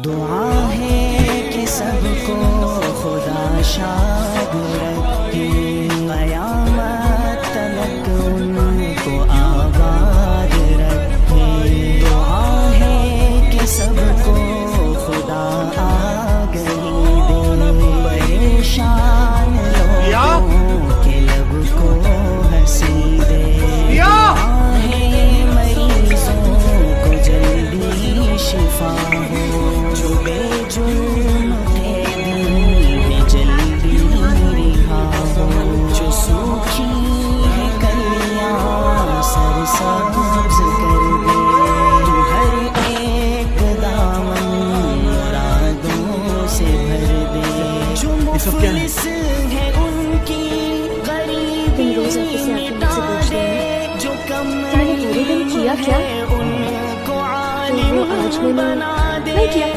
دعا ہے کہ سب کو خدا شاد رکھے، قیامت تلک ان کو آباد رکھے۔ دعا ہے کہ سب کو خدا آگہی دے، پریشان لوگوں کے لب کو ہنسی دے۔ دعا ہے مریضوں کو جلدی شفا ہو، جو بے جرم تھے دل میں جلدی رہا ہو، جو سوکھی ہے کلیاں سر سبز کر دے، تو ہر ایک دامن مرادوں سے بھر دے، جو مفلس ہے ان کی غریبی مٹا دے، جو کم پورے دن کیا کیا؟ ان کو عالم بنا دے۔